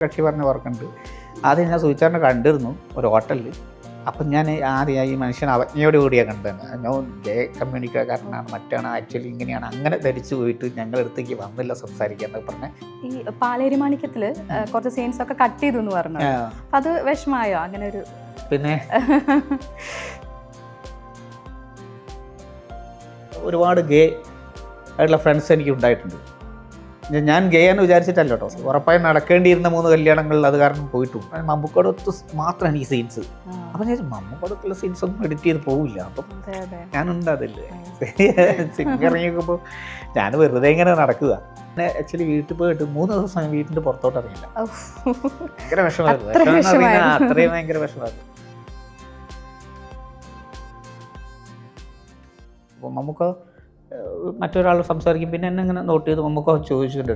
കക്ഷി പറഞ്ഞ ഓർക്കുന്നുണ്ട്. ആദ്യം ഞാൻ സൂചിച്ചാറിനെ കണ്ടിരുന്നു ഒരു ഹോട്ടലിൽ. അപ്പം ഞാൻ ആദ്യം ഈ മനുഷ്യൻ അവജ്ഞയോട് കൂടിയാണ് കണ്ടത്. ഞാൻ ഗേ കമ്മ്യൂണിറ്റിക്കാരനാണ്, മറ്റാണ്, ആക്ച്വലി ഇങ്ങനെയാണ്, അങ്ങനെ ധരിച്ചു പോയിട്ട് ഞങ്ങളുടെ അടുത്തേക്ക് വന്നില്ല സംസാരിക്കാൻ എന്നൊക്കെ പറഞ്ഞാൽ. ഈ പാലേരി മാണിക്യത്തിൽ കുറച്ച് സീൻസ് ഒക്കെ കട്ട് ചെയ്തു എന്ന് പറഞ്ഞു. അത് വിഷമായോ അങ്ങനെ ഒരു? പിന്നെ ഒരുപാട് ഗേ ആയിട്ടുള്ള ഫ്രണ്ട്സ് എനിക്ക് ഉണ്ടായിട്ടുണ്ട്. ഞാൻ ഗേ എന്ന് വിചാരിച്ചിട്ടല്ല കേട്ടോ, ഉറപ്പായും നടക്കേണ്ടിയിരുന്ന 3 കല്യാണങ്ങളിൽ അത് കാരണം പോയിട്ടു. മമ്മൂക്കോടൊത്ത് മാത്രമാണ് ഈ സീൻസ്. അപ്പം ഞാൻ മമ്മൂക്കോടൊത്തുള്ള സീൻസ് ഒന്നും എഡിറ്റ് ചെയ്ത് പോവില്ല. അപ്പം ഞാനുണ്ട് അതില്ലേ സിനിമ ഇറങ്ങിയപ്പോൾ ഞാൻ വെറുതെ ഇങ്ങനെ നടക്കുക. ആക്ച്വലി വീട്ടിൽ പോയിട്ട് 3 ദിവസം വീട്ടിൻ്റെ പുറത്തോട്ട് ഇറങ്ങില്ല. ഭയങ്കര വിഷമായിരുന്നു. അത്രയും ഭയങ്കര വിഷമായിരുന്നു. അപ്പോൾ നമുക്ക് മറ്റൊരാൾ സംസാരിക്കും, പിന്നെ എന്നെ ഇങ്ങനെ നോട്ട് ചെയ്ത് നമുക്ക് ചോദിച്ചിട്ടുണ്ട്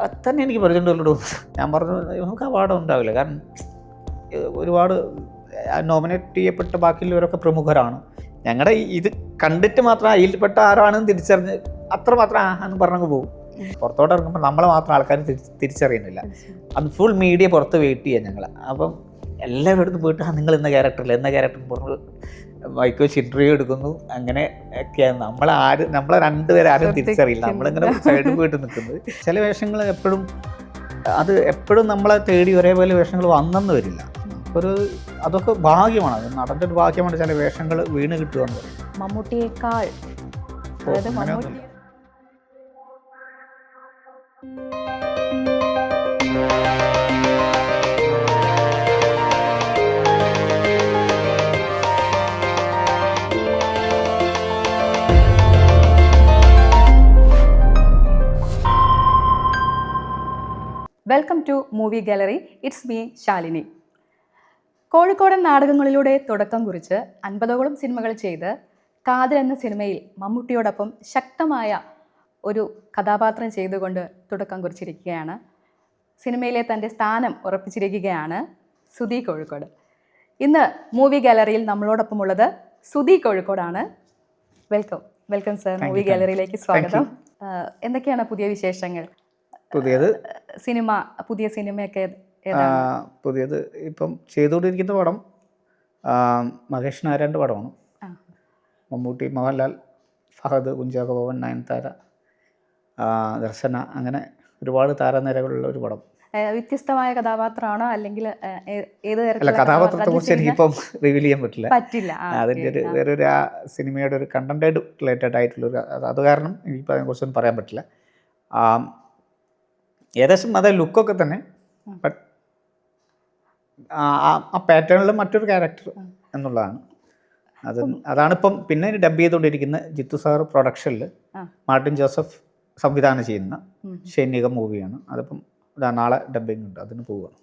അടുത്ത് തന്നെ എനിക്ക് പറഞ്ഞിട്ടുള്ളൂ. ഞാൻ പറഞ്ഞു നമുക്ക് അവാർഡ് ഉണ്ടാവില്ല, കാരണം ഒരുപാട് നോമിനേറ്റ് ചെയ്യപ്പെട്ട ബാക്കിയുള്ളവരൊക്കെ പ്രമുഖരാണ്. ഞങ്ങളുടെ ഇത് കണ്ടിട്ട് മാത്രം അതിൽപ്പെട്ട ആരാണെന്ന് തിരിച്ചറിഞ്ഞ് അത്രമാത്രം എന്ന് പറഞ്ഞങ്ങ് പോകും. പുറത്തോട്ട് ഇറങ്ങുമ്പോൾ നമ്മളെ മാത്രം ആൾക്കാർ തിരിച്ചറിയുന്നില്ല. അത് ഫുൾ മീഡിയ പുറത്ത് വെയിറ്റ് ചെയ്യാം ഞങ്ങൾ. അപ്പം എല്ലാവരും പോയിട്ട് നിങ്ങൾ ഇന്ന ക്യാരക്ടർ പറഞ്ഞു മൈക്ക് വെച്ച് ഇൻ്റർവ്യൂ എടുക്കുന്നു. അങ്ങനെ ഒക്കെയാണ് നമ്മളെ രണ്ടുപേരും ആരും തിരിച്ചറിയില്ല. നമ്മളിങ്ങനെ സൈഡിൽ പോയിട്ട് നിൽക്കുന്നത്. ചില വേഷങ്ങൾ എപ്പോഴും നമ്മളെ തേടി ഒരേപോലെ വേഷങ്ങൾ വന്നെന്ന് വരില്ല. അതൊക്കെ ഭാഗ്യമാണ്, അത് നടൻ്റെ ഒരു ഭാഗ്യമാണ് ചില വേഷങ്ങൾ വീണ് കിട്ടുക എന്ന് പറയും. മമ്മൂട്ടിയേക്കാൾ welcome to movie gallery. It's me Shalini. കോഴിക്കോടൻ നാടകങ്ങളിലൂടെ തുടക്കം കുറിച്ച് 50ഓളം സിനിമകൾ ചെയ്ത് കാതൽ എന്ന സിനിമയിൽ മമ്മൂട്ടിയോടൊപ്പം ശക്തമായ ഒരു കഥാപാത്രം ചെയ്തുകൊണ്ട് തുടക്കം കുറിച്ചിരിക്കുകയാണ്. സിനിമയിലെ തൻ്റെ സ്ഥാനം ഉറപ്പിച്ചിരിക്കുകയാണ് സുധി കോഴിക്കോട്. ഇന്ന് മൂവി ഗാലറിയിൽ നമ്മളോടൊപ്പമുള്ളത് സുധി കോഴിക്കോടാണ്. വെൽക്കം സർ, മൂവി ഗാലറിയിലേക്ക് സ്വാഗതം. എന്തൊക്കെയാണ് പുതിയ വിശേഷങ്ങൾ? പുതിയ സിനിമയൊക്കെ പുതിയത് ഇപ്പം ചെയ്തുകൊണ്ടിരിക്കുന്ന പടം മഹേഷ് നാരായണൻ്റെ പടമാണ്. മമ്മൂട്ടി, മോഹൻലാൽ, ഫഹദ്, കുഞ്ചാക്കോ ബോബൻ, നയൻതാര, ദർശന, അങ്ങനെ ഒരുപാട് താരനിരകളുള്ള ഒരു പടം. വ്യത്യസ്തമായ കഥാപാത്രമാണോ അല്ലെങ്കിൽ ഏത് അല്ല, കഥാപാത്രത്തെ കുറിച്ച് എനിക്കിപ്പം റിവീൽ ചെയ്യാൻ പറ്റില്ല. അതിൻ്റെ വേറൊരു ആ സിനിമയുടെ ഒരു കണ്ടന്റ് റിലേറ്റഡ് ആയിട്ടുള്ളൊരു അത് കാരണം എനിക്കിപ്പോൾ അതിനെക്കുറിച്ചൊന്നും പറയാൻ പറ്റില്ല. ഏകദേശം അതേ ലുക്കൊക്കെ തന്നെ, ബട്ട് ആ പാറ്റേണിൽ മറ്റൊരു ക്യാരക്ടർ എന്നുള്ളതാണ്. അതാണിപ്പം. പിന്നെ ഡബ് ചെയ്തുകൊണ്ടിരിക്കുന്ന ജിത്തു സാർ പ്രൊഡക്ഷനിൽ മാർട്ടിൻ ജോസഫ് സംവിധാനം ചെയ്യുന്ന ഷൈനിക മൂവിയാണ്. അതിപ്പം നാളെ ഡബ്ബിങ് ഉണ്ട്, അതിന് പോവുകയാണ്.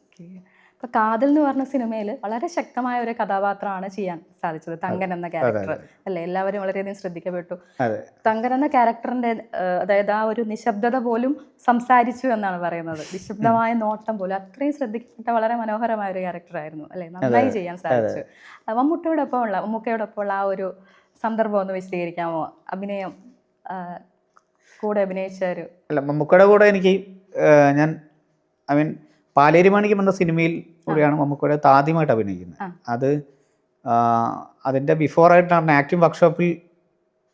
ഇപ്പോൾ കാതൽ എന്ന് പറഞ്ഞ സിനിമയിൽ വളരെ ശക്തമായ ഒരു കഥാപാത്രമാണ് ചെയ്യാൻ സാധിച്ചത്, തങ്കൻ എന്ന ക്യാരക്ടർ അല്ലേ? എല്ലാവരും വളരെയധികം ശ്രദ്ധിക്കപ്പെട്ടു. തങ്കൻ എന്ന ക്യാരക്ടറിൻ്റെ അതായത് ആ ഒരു നിശബ്ദത പോലും സംസാരിച്ചു എന്നാണ് പറയുന്നത്. നിശബ്ദമായ നോട്ടം പോലും അത്രയും ശ്രദ്ധിക്കപ്പെട്ട വളരെ മനോഹരമായ ഒരു ക്യാരക്ടറായിരുന്നു അല്ലേ? നന്നായി ചെയ്യാൻ സാധിച്ചു. മമ്മൂക്കയോടൊപ്പമുള്ള ആ ഒരു സന്ദർഭം ഒന്ന് വിശദീകരിക്കാമോ? അഭിനയം കൂടെ അഭിനയിച്ച ഒരു അല്ല, മമ്മൂക്കയുടെ കൂടെ എനിക്ക് പാലേരി മാണിക്യം എന്ന സിനിമയിൽ കൂടെയാണ് മമ്മൂക്കയുടെ ആദ്യമായിട്ട് അഭിനയിക്കുന്നത്. അതിൻ്റെ ബിഫോറായിട്ടാണ് ആക്ടിംഗ് വർക്ക്ഷോപ്പിൽ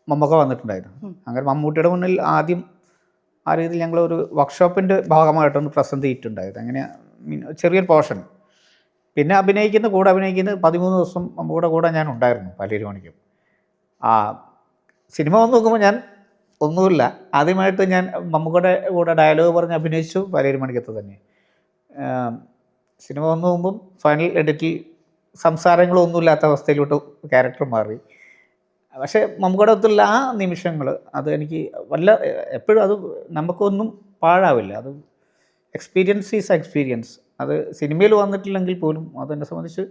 മമ്മൂക്ക വന്നിട്ടുണ്ടായിരുന്നു. അങ്ങനെ മമ്മൂട്ടിയുടെ മുന്നിൽ ആദ്യം ആ രീതിയിൽ ഞങ്ങളൊരു വർക്ക്ഷോപ്പിൻ്റെ ഭാഗമായിട്ടൊന്ന് പ്രസൻറ്റ് ചെയ്തിട്ടുണ്ടായത്. അങ്ങനെ ചെറിയൊരു പോർഷൻ. പിന്നെ അഭിനയിക്കുന്ന 13 ദിവസം മമ്മൂക്കയുടെ കൂടെ ഞാൻ ഉണ്ടായിരുന്നു പാലേരി മാണിക്യം. സിനിമ വന്ന് നോക്കുമ്പോൾ ഞാൻ ഒന്നുമില്ല. ആദ്യമായിട്ട് ഞാൻ മമ്മൂക്കയുടെ കൂടെ ഡയലോഗ് പറഞ്ഞ് അഭിനയിച്ചു പാലേരി മാണിക്യത്ത് തന്നെ. സിനിമ വന്നു പോകുമ്പം ഫൈനൽ എഡിറ്റിൽ സംസാരങ്ങളൊന്നുമില്ലാത്ത അവസ്ഥയിലോട്ട് ക്യാരക്ടർ മാറി. പക്ഷേ മമ്മൂക്കയുടെ ഒത്തുള്ള ആ നിമിഷങ്ങൾ അത് എനിക്ക് എപ്പോഴും അത് നമുക്കൊന്നും പാഴാവില്ല. അത് എക്സ്പീരിയൻസ് ഈസ് എക്സ്പീരിയൻസ്. അത് സിനിമയിൽ വന്നിട്ടില്ലെങ്കിൽ പോലും അതെന്നെ സംബന്ധിച്ച്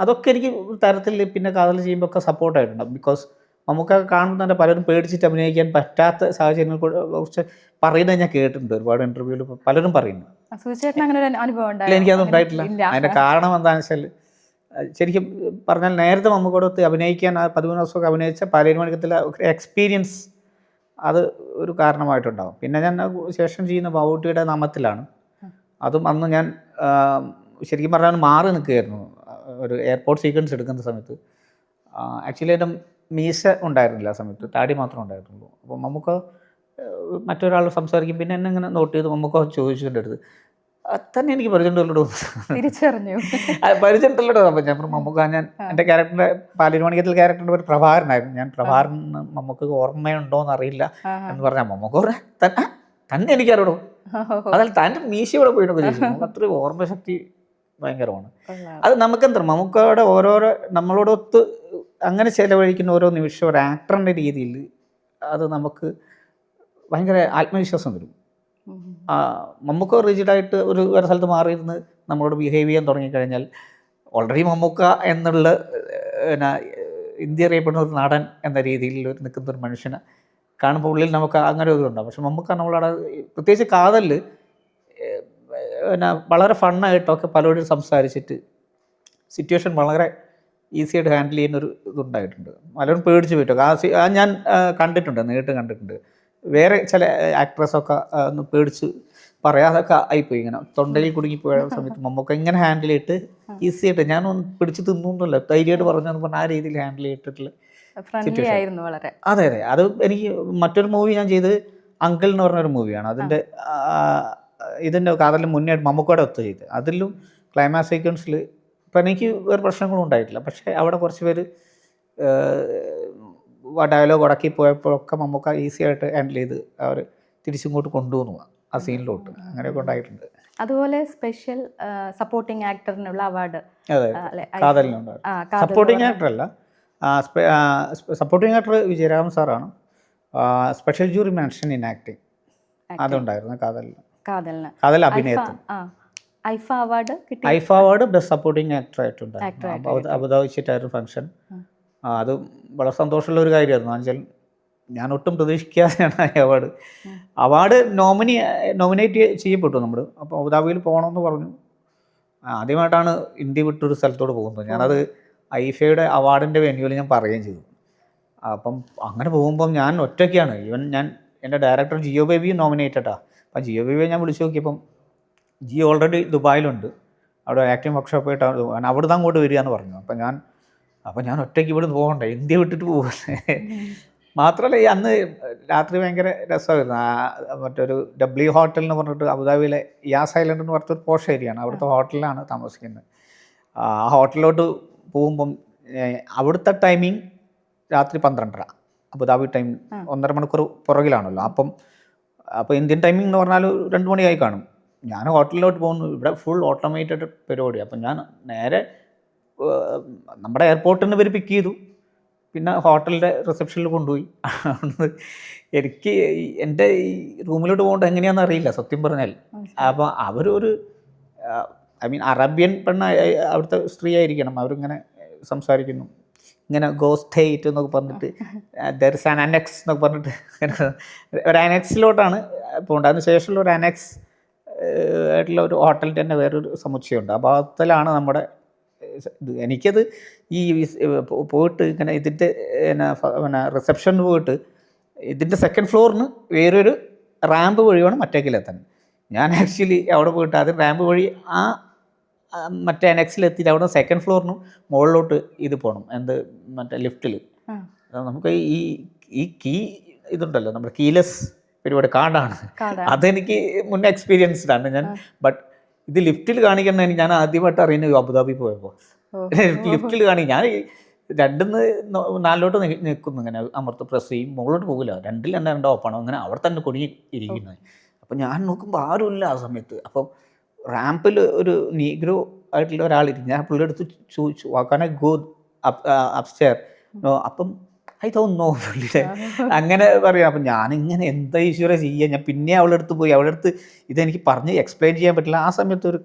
അതൊക്കെ എനിക്ക് തരത്തിൽ പിന്നെ കാതൽ ചെയ്യുമ്പോൾ ഒക്കെ സപ്പോർട്ടായിട്ടുണ്ട്. ബിക്കോസ് നമുക്ക് കാണുമ്പോൾ തന്നെ പലരും പേടിച്ചിട്ട് അഭിനയിക്കാൻ പറ്റാത്ത സാഹചര്യങ്ങളെ കുറിച്ച് പറയുന്നത് ഞാൻ കേട്ടിട്ടുണ്ട്. ഒരുപാട് ഇൻ്റർവ്യൂവിൽ പലരും പറയുന്നു. എനിക്കത് ഉണ്ടായിട്ടില്ല. അതിൻ്റെ കാരണം എന്താണെന്ന് വെച്ചാൽ, ശരിക്കും പറഞ്ഞാൽ നേരത്തെ മമ്മൂക്കയോടൊത്ത് അഭിനയിക്കാൻ 13 ദിവസമൊക്കെ അഭിനയിച്ച പാലേരി മാണിക്യത്തിലെ എക്സ്പീരിയൻസ് അത് ഒരു കാരണമായിട്ടുണ്ടാകും. പിന്നെ ഞാൻ ശേഷം ചെയ്യുന്ന മമ്മൂട്ടിയുടെ നാമത്തിലാണ്. അതും അന്ന് ഞാൻ ശരിക്കും പറഞ്ഞാൽ മാറി നിൽക്കുകയായിരുന്നു ഒരു എയർപോർട്ട് സീക്വൻസ് എടുക്കുന്ന സമയത്ത്. ആക്ച്വലി എൻ്റെ മീശ ഉണ്ടായിരുന്നില്ല ആ സമയത്ത്, താടി മാത്രമേ ഉണ്ടായിരുന്നുള്ളൂ. അപ്പോൾ നമുക്ക് മറ്റൊരാൾ സംസാരിക്കും, പിന്നെ എന്നെ ഇങ്ങനെ നോട്ട് ചെയ്ത് നമുക്ക് ചോദിച്ചിട്ടുണ്ട് അടുത്ത് തന്നെ എനിക്ക് പരിചയമുണ്ടല്ലോ തിരിച്ചറിഞ്ഞു. പരിചയമുണ്ടല്ലോ. അപ്പം ഞാൻ ഞാൻ എൻ്റെ ക്യാരക്ടറിൻ്റെ പാലിരുമണിക്കത്തിൽ ക്യാരക്ടറിൻ്റെ ഒരു പ്രഭാകരനായിരുന്നു. ഞാൻ പ്രഭാകരൻ നമുക്ക് ഓർമ്മയുണ്ടോ എന്നറിയില്ല എന്ന് പറഞ്ഞാൽ നമുക്ക് തന്നെ എനിക്കറിയണോ, അതല്ല തൻ്റെ മീശ ഇവിടെ പോയിട്ടൊക്കെ ചോദിച്ചു. നമുക്ക് അത്രയും ഓർമ്മശക്തി ഭയങ്കരമാണ്. അത് നമുക്കെന്താ നമുക്കവിടെ ഓരോരോ നമ്മളോടൊത്ത് അങ്ങനെ ചിലവഴിക്കുന്ന ഓരോ നിമിഷം ഒരു ആക്ടറിൻ്റെ രീതിയിൽ അത് നമുക്ക് ഭയങ്കര ആത്മവിശ്വാസം തരും. മമ്മൂക്ക റിജിഡായിട്ട് ഒരു സ്ഥലത്ത് മാറിയിരുന്ന് നമ്മളോട് ബിഹേവ് ചെയ്യാൻ തുടങ്ങിക്കഴിഞ്ഞാൽ ഓൾറെഡി മമ്മൂക്ക എന്നുള്ള ഇന്ത്യ അറിയപ്പെടുന്ന ഒരു നടൻ എന്ന രീതിയിൽ നിൽക്കുന്ന ഒരു മനുഷ്യനെ കാണുമ്പോൾ ഉള്ളിൽ നമുക്ക് അങ്ങനെ ഒരു ഇതുണ്ടാകും. പക്ഷെ മമ്മൂക്ക നമ്മളവിടെ പ്രത്യേകിച്ച് കാതലിൽ വളരെ ഫണ്ണായിട്ടൊക്കെ പലരോടും സംസാരിച്ചിട്ട് സിറ്റുവേഷൻ വളരെ ഈസി ആയിട്ട് ഹാൻഡിൽ ചെയ്യുന്നൊരു ഇതുണ്ടായിട്ടുണ്ട്. പലരും പേടിച്ച് പോയിട്ടൊക്കെ ഞാൻ കണ്ടിട്ടുണ്ട്, നേരിട്ട് കണ്ടിട്ടുണ്ട്. വേറെ ചില ആക്ട്രസൊക്കെ ഒന്ന് പേടിച്ച് പറയാതൊക്കെ ആയിപ്പോയി, ഇങ്ങനെ തൊണ്ടയിൽ കുടുങ്ങിപ്പോയ സമയത്ത് മമ്മൂക്ക ഇങ്ങനെ ഹാൻഡിൽ ചെയ്തിട്ട് ഈസി ആയിട്ട് ഞാനൊന്ന് പിടിച്ച് തിന്നൊന്നുമല്ല, ധൈര്യമായിട്ട് പറഞ്ഞെന്ന് പറഞ്ഞാൽ ആ രീതിയിൽ ഹാൻഡിൽ ചെയ്തിട്ടുള്ള സിറ്റുവേഷൻ വളരെ. അതെ അതെ. അത് എനിക്ക് മറ്റൊരു മൂവി ഞാൻ ചെയ്ത് അങ്കിൾ എന്ന് പറഞ്ഞൊരു മൂവിയാണ്. ഇതിൻ്റെ കാതലിന് മുന്നേ മമ്മൂക്കയുടെ ഒത്ത് ചെയ്ത് അതിലും ക്ലൈമാക്സ് സീക്വൻസിൽ ഇപ്പം എനിക്ക് വേറെ പ്രശ്നങ്ങളും ഉണ്ടായിട്ടില്ല. പക്ഷേ അവിടെ കുറച്ച് പേര് ഡയലോഗ് ഉടക്കി പോയപ്പോഴൊക്കെ മമ്മൂക്ക ഈസി ആയിട്ട് ഹാൻഡിൽ ചെയ്ത് അവർ തിരിച്ചിങ്ങോട്ട് കൊണ്ടുവന്നു ആ സീനിലോട്ട്. അങ്ങനെയൊക്കെ ഉണ്ടായിട്ടുണ്ട്. അതുപോലെ സ്പെഷ്യൽ സപ്പോർട്ടിംഗ് ആക്ടറിനുള്ള അവാർഡ് അതെ കാതലിനുണ്ടായിരുന്നു. സപ്പോർട്ടിംഗ് ആക്ടറല്ല, സപ്പോർട്ടിംഗ് ആക്ടർ വിജയരാമൻ സാറാണ്. Special jury mention in acting അതുണ്ടായിരുന്നു കാതൽ അഭിനയത്തിന്. IIFA award best supporting actor ആയിട്ടുണ്ടായിരുന്നു. അബുദാബി വെച്ചിട്ടായിരുന്നു ഫംഗ്ഷൻ. അത് വളരെ സന്തോഷമുള്ള ഒരു കാര്യമായിരുന്നു. എന്നുവെച്ചാൽ ഞാൻ ഒട്ടും പ്രതീക്ഷിക്കാതെയാണ് അവാർഡ് നോമിനേറ്റ് ചെയ്യപ്പെട്ടു നമ്മൾ. അപ്പോൾ അബുദാബിയിൽ പോകണമെന്ന് പറഞ്ഞു. ആദ്യമായിട്ടാണ് ഇന്ത്യ വിട്ടൊരു സ്ഥലത്തോട് പോകുന്നത്. ഞാനത് ഐഫയുടെ അവാർഡിൻ്റെ വെന്യൂവിൽ ഞാൻ പറയുകയും ചെയ്തു. അപ്പം അങ്ങനെ പോകുമ്പം ഞാൻ ഒറ്റയ്ക്കാണ്. എൻ്റെ ഡയറക്ടർ ജിയോ ബേബിയും നോമിനേറ്റഡാണ്. അപ്പം ജിയോ ബേബിയെ ഞാൻ വിളിച്ചു നോക്കിയപ്പം ജിയോ ഓൾറെഡി ദുബായിലുണ്ട്, അവിടെ ആക്ടിങ് വർക്ക്ഷോപ്പായിട്ടാണ്, അവിടുന്ന് അങ്ങോട്ട് വരിക എന്ന് പറഞ്ഞു. അപ്പം ഞാൻ ഒറ്റയ്ക്ക് ഇവിടെ നിന്ന് പോകണ്ടേ, ഇന്ത്യ വിട്ടിട്ട് പോകുന്നത്. മാത്രമല്ല അന്ന് രാത്രി ഭയങ്കര രസമായിരുന്നു. മറ്റൊരു W ഹോട്ടൽ എന്ന് പറഞ്ഞിട്ട് അബുദാബിയിലെ യാസ് ഐലൻഡ് എന്ന് പറഞ്ഞൊരു പോഷ് ഏരിയയാണ്, അവിടുത്തെ ഹോട്ടലിലാണ് താമസിക്കുന്നത്. ആ ഹോട്ടലിലോട്ട് പോകുമ്പം അവിടുത്തെ ടൈമിങ് രാത്രി 12:30, അബുദാബി ടൈം 1.5 മണിക്കൂർ പുറകിലാണല്ലോ. അപ്പോൾ ഇന്ത്യൻ ടൈമിംഗ് എന്ന് പറഞ്ഞാൽ 2 മണിയായി കാണും. ഞാൻ ഹോട്ടലിലോട്ട് പോകുന്നു, ഇവിടെ ഫുൾ ഓട്ടോമേറ്റഡ് പരിപാടി. അപ്പം ഞാൻ നേരെ നമ്മുടെ എയർപോർട്ടിൽ നിന്ന് ഇവർ പിക്ക് ചെയ്തു, പിന്നെ ഹോട്ടലിൻ്റെ റിസപ്ഷനിൽ കൊണ്ടുപോയി. എനിക്ക് എൻ്റെ ഈ റൂമിലോട്ട് പോകേണ്ടത് എങ്ങനെയാണെന്ന് അറിയില്ല സത്യം പറഞ്ഞാൽ. അപ്പോൾ അവരൊരു അറേബ്യൻ അവിടുത്തെ സ്ത്രീ ആയിരിക്കണം. അവരിങ്ങനെ സംസാരിക്കുന്നു, ഇങ്ങനെ ഗോസ്റ്റേറ്റ് എന്നൊക്കെ പറഞ്ഞിട്ട് ദർ ഇസ് ആൻ അനെക്സ് എന്നൊക്കെ പറഞ്ഞിട്ട് ഒരു അനെക്സിലോട്ടാണ് പോകേണ്ടത്. അതിന് ശേഷമുള്ള ഒരു അനെക്സ് ആയിട്ടുള്ള ഒരു ഹോട്ടലിൻ്റെ തന്നെ വേറൊരു സമുച്ചയമുണ്ട്. ആ ഭാഗത്തിലാണ് നമ്മുടെ ഇത്. എനിക്കത് ഈ പോയിട്ട് ഇങ്ങനെ ഇതിൻ്റെ റിസപ്ഷനിൽ പോയിട്ട് ഇതിൻ്റെ സെക്കൻഡ് ഫ്ലോറിന് വേറൊരു റാമ്പ് വഴിയാണ് മറ്റേക്കിലെത്താൻ. ഞാൻ ആക്ച്വലി അവിടെ പോയിട്ട് ആദ്യം റാമ്പ് വഴി മറ്റേ അനെക്സിലെത്തിയിട്ട് അവിടെ സെക്കൻഡ് ഫ്ലോറിന് മുകളിലോട്ട് ഇത് പോകണം, മറ്റേ ലിഫ്റ്റിൽ. നമുക്ക് ഈ കീ ഇതുണ്ടല്ലോ, നമ്മുടെ കീലെസ് പരിപാടി കാർഡാണ്. അതെനിക്ക് മുന്നേ എക്സ്പീരിയൻസ്ഡ് ആണ് ഞാൻ. ബട്ട് ഇത് ലിഫ്റ്റിൽ കാണിക്കുന്ന ഞാൻ ആദ്യമായിട്ട് അറിയുന്നത് അബുദാബി പോയപ്പോൾ. ലിഫ്റ്റിൽ ഞാൻ 2-ന്ന് 4ലോട്ട് നിൽക്കുന്നു, ഇങ്ങനെ അമർത്ത് പ്രസ് ചെയ്യും, മുകളിലോട്ട് പോകില്ല. 2-ൽ തന്നെ 2 ഓപ്പണോ, അങ്ങനെ അവിടെ തന്നെ കുടുങ്ങി ഇരിക്കുന്നത്. അപ്പം ഞാൻ നോക്കുമ്പോൾ ആരുമില്ല ആ സമയത്ത്. അപ്പം റാമ്പിൽ ഒരു നീഗ്രോ ആയിട്ടുള്ള ഒരാളിരിക്കും. ഞാൻ പുള്ളിയെടുത്ത് ചോദിച്ചു, വാക്കാനെ ഗോ അപ്സ്റ്റെയർ. അപ്പം ഐ ഡോണ്ട് നോ പുള്ളിയുടെ അങ്ങനെ പറയാം. അപ്പം ഞാനിങ്ങനെ എന്താ ഈശ്വര ചെയ്യുക. ഞാൻ പിന്നെ അവളുടെ അടുത്ത് പോയി, അവളുടെ അടുത്ത് ഇതെനിക്ക് പറഞ്ഞ് എക്സ്പ്ലെയിൻ ചെയ്യാൻ പറ്റില്ല. ആ സമയത്ത് ഒരു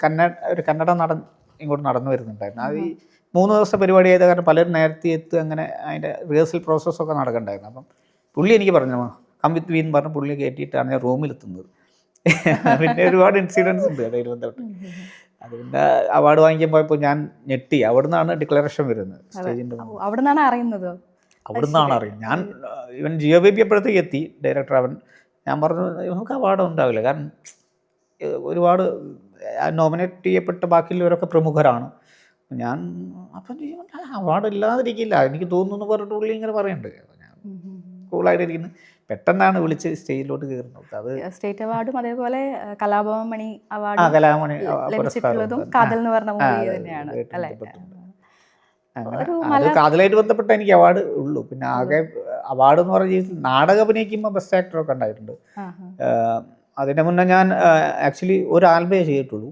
കന്നഡ നടൻ ഇങ്ങോട്ട് നടന്നു വരുന്നുണ്ടായിരുന്നു. അത് ഈ 3 ദിവസത്തെ പരിപാടി ആയത് കാരണം പലരും നേരത്തെ എത്തുക, അങ്ങനെ അതിൻ്റെ റിഹേഴ്സൽ പ്രോസസ്സൊക്കെ നടക്കണ്ടായിരുന്നു. അപ്പം പുള്ളി എനിക്ക് പറഞ്ഞു കം വിത്ത് മീ എന്ന് പറഞ്ഞ് പുള്ളി കയറ്റിയിട്ടാണ് ഞാൻ റൂമിലെത്തുന്നത്. പിന്നെ ഒരുപാട് ഇൻസിഡൻസ് ഉണ്ട് അതിൽ ബന്ധപ്പെട്ട്. അത് പിന്നെ അവാർഡ് വാങ്ങിക്കാൻ പോയപ്പോൾ ഞാൻ ഞെട്ടി. അവിടെ നിന്നാണ് ഡിക്ലറേഷൻ വരുന്നത് സ്റ്റേജിൻ്റെ. അവിടെ നിന്നാണ് അറിയുന്നത്. ഞാൻ ഇവൻ ജിയോ ബേബി എപ്പോഴത്തേക്ക് എത്തി ഡയറക്ടർ. ഞാൻ പറഞ്ഞു നമുക്ക് അവാർഡ് ഉണ്ടാവില്ല, കാരണം ഒരുപാട് നോമിനേറ്റ് ചെയ്യപ്പെട്ട ബാക്കിയുള്ളവരൊക്കെ പ്രമുഖരാണ്. ഞാൻ അപ്പം അവാർഡ് ഇല്ലാതിരിക്കില്ല എനിക്ക് തോന്നുന്നു പറഞ്ഞിട്ട് പുള്ളി ഇങ്ങനെ പറയുന്നുണ്ട്. ഞാൻ കൂളായിട്ടിരിക്കുന്നു. പെട്ടെന്നാണ് വിളിച്ച് സ്റ്റേജിലോട്ട് കയറുന്നത്. അത് സ്റ്റേറ്റ് അവാർഡും അതേപോലെ കലാഭവൻ മണി ആ അവാർഡ് കലാമണി ലഭിച്ചിട്ടുള്ളതും കാതൽ എന്ന് പറഞ്ഞ മൂവി തന്നെയാണ് അല്ലേ? അങ്ങനെ ഒരു അത് കാതലായിട്ട് ബന്ധപ്പെട്ട എനിക്ക് അവാർഡ് ഉള്ളൂ. പിന്നെ ആകെ അവാർഡ് എന്ന് പറഞ്ഞ ജീവിതത്തിൽ നാടകം അഭിനയിക്കുമ്പോൾ ബെസ്റ്റ് ആക്ടറൊക്കെ ഉണ്ടായിട്ടുണ്ട്. അതിൻ്റെ മുന്നേ ഞാൻ ആക്ച്വലി ഒരു ആൽബമേ ചെയ്തിട്ടുള്ളൂ,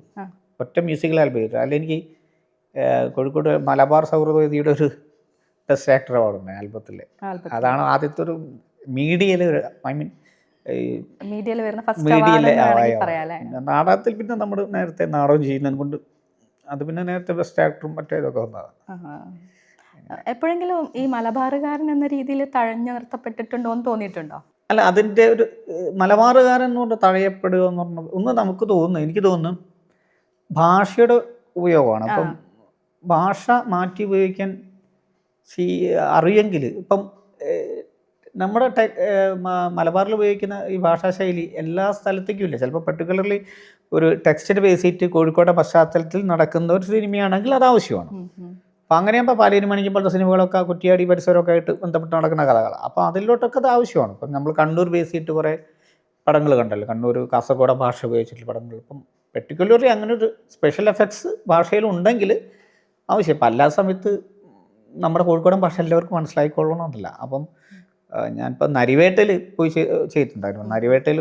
ഒറ്റ മ്യൂസിക്കൽ ആൽബം ചെയ്തിട്ടുള്ളൂ. അതിലെനിക്ക് കോഴിക്കോട് മലബാർ സൗഹൃദവേദിയുടെ ഒരു ബെസ്റ്റ് ആക്ടർ അവാർഡുണ്ട് ആൽബത്തിൽ. അതാണ് ആദ്യത്തെ ഒരു മീഡിയയിൽ, ഐ മീൻ മീഡിയയിൽ വരുന്ന ഫസ്റ്റ് മീഡിയയിലെ അവാർഡ്. നാടകത്തിൽ പിന്നെ നമ്മൾ നേരത്തെ നാടകം ചെയ്യുന്നത് കൊണ്ട് അത് പിന്നെ നേരത്തെ ബെസ്റ്റ് ആക്ടറും മറ്റേതൊക്കെ വന്നതാണ്. എപ്പോഴെങ്കിലും ഈ മലബാറുകാരൻ എന്ന രീതിയിൽ തഴഞ്ഞു നിർത്തപ്പെട്ടിട്ടുണ്ടോ എന്ന് തോന്നിയിട്ടുണ്ടോ? അല്ല, അതിൻ്റെ ഒരു മലബാറുകാരൻ എന്നുകൊണ്ട് തഴയപ്പെടുക എന്ന് പറഞ്ഞാൽ ഒന്ന് നമുക്ക് തോന്നുന്നു, എനിക്ക് തോന്നുന്നു ഭാഷയുടെ ഉപയോഗമാണ്. അപ്പം ഭാഷ മാറ്റി ഉപയോഗിക്കാൻ അറിയെങ്കിൽ ഇപ്പം നമ്മുടെ മലബാറിൽ ഉപയോഗിക്കുന്ന ഈ ഭാഷാശൈലി എല്ലാ സ്ഥലത്തേക്കും ഇല്ല. ചിലപ്പോൾ പെർട്ടിക്കുലർലി ഒരു ടെക്സ്റ്റിന് ബേസ് ചെയ്തിട്ട് കോഴിക്കോട്ടെ പശ്ചാത്തലത്തിൽ നടക്കുന്ന ഒരു സിനിമയാണെങ്കിൽ അത് ആവശ്യമാണ്. അപ്പോൾ അങ്ങനെയാകുമ്പോൾ പാലേരി മണിക്കും പോലത്തെ സിനിമകളൊക്കെ കുറ്റിയാടി പരിസരമൊക്കെ ആയിട്ട് ബന്ധപ്പെട്ട് നടക്കുന്ന കഥകളാണ്. അപ്പോൾ അതിലോട്ടൊക്കെ അത് ആവശ്യമാണ്. ഇപ്പം നമ്മൾ കണ്ണൂർ ബേസ് ചെയ്തിട്ട് കുറേ പടങ്ങൾ കണ്ടല്ലോ, കണ്ണൂർ കാസർഗോഡ് ഭാഷ ഉപയോഗിച്ചിട്ടുള്ള പടങ്ങൾ. ഇപ്പം പെർട്ടിക്കുലർലി അങ്ങനെ ഒരു സ്പെഷ്യൽ എഫക്ട്സ് ഭാഷയിലുണ്ടെങ്കിൽ ആവശ്യം. ഇപ്പം എല്ലാ സമയത്ത് നമ്മുടെ കോഴിക്കോടൻ ഭാഷ എല്ലാവർക്കും മനസ്സിലായിക്കൊള്ളണമെന്നില്ല. അപ്പം ഞാനിപ്പോൾ നരിവേട്ടയിൽ പോയി ചെയ്തിട്ടുണ്ടായിരുന്നു. നരിവേട്ടയിൽ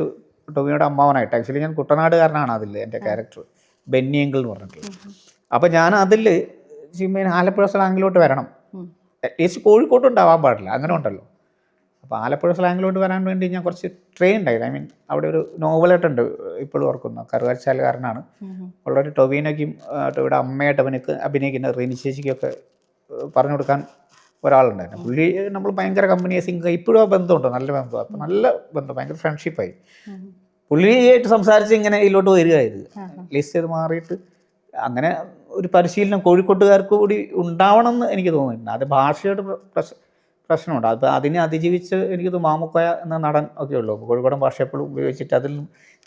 ടോവിനോയുടെ അമ്മാവനായിട്ട്, ആക്ച്വലി ഞാൻ കുട്ടനാടുകാരനാണ് അതിൽ എൻ്റെ ക്യാരക്ടർ, ബെന്നിയെങ്കിൾ എന്ന് പറഞ്ഞിട്ടുള്ളത്. അപ്പോൾ ഞാൻ അതിൽ ആലപ്പുഴ സ്ലാങ്ങിലോട്ട് വരണം, അറ്റ്ലീസ്റ്റ് കോഴിക്കോട്ടുണ്ടാവാൻ പാടില്ല, അങ്ങനെ ഉണ്ടല്ലോ. അപ്പോൾ ആലപ്പുഴ സ്ലാങ്ങിലോട്ട് വരാൻ വേണ്ടി ഞാൻ കുറച്ച് ട്രെയിൻ ഉണ്ടായിരുന്നു. ഐ മീൻ അവിടെ ഒരു നോവലായിട്ടുണ്ട്, ഇപ്പോഴും ഓർക്കുന്നു, കറുകാച്ചാലുകാരനാണ്. ഉള്ളൊരു ടൊവിനോയ്ക്കും ടൊവിയുടെ അമ്മയായിട്ട് അഭിനയിക്കുന്ന റീനി ചേച്ചിക്കൊക്കെ പറഞ്ഞു കൊടുക്കാൻ ഒരാളുണ്ടായിരുന്നു. പുള്ളി നമ്മൾ ഭയങ്കര കമ്പനിയേഴ്സിങ്, ഇപ്പോഴും ആ ബന്ധമുണ്ട്, നല്ല ബന്ധമാണ്. അപ്പോൾ നല്ല ബന്ധം, ഭയങ്കര ഫ്രണ്ട്ഷിപ്പായി. പുള്ളിയായിട്ട് സംസാരിച്ച് ഇങ്ങനെ ഇതിലോട്ട് വരികയായിരുന്നു. ലിസ്റ്റ് ചെയ്ത് മാറിയിട്ട് അങ്ങനെ ഒരു പരിശീലനം കോഴിക്കോട്ടുകാർക്ക് കൂടി ഉണ്ടാവണം എന്ന് എനിക്ക് തോന്നുന്നുണ്ട്. അത് ഭാഷയുടെ പ്രശ്നമുണ്ട്. അത് അതിനെ അതിജീവിച്ച് എനിക്ക് മാമുക്കോയ എന്ന നടൻ ഒക്കെ ഉള്ളൂ. കോഴിക്കോടൻ ഭാഷ എപ്പോഴും ഉപയോഗിച്ചിട്ട്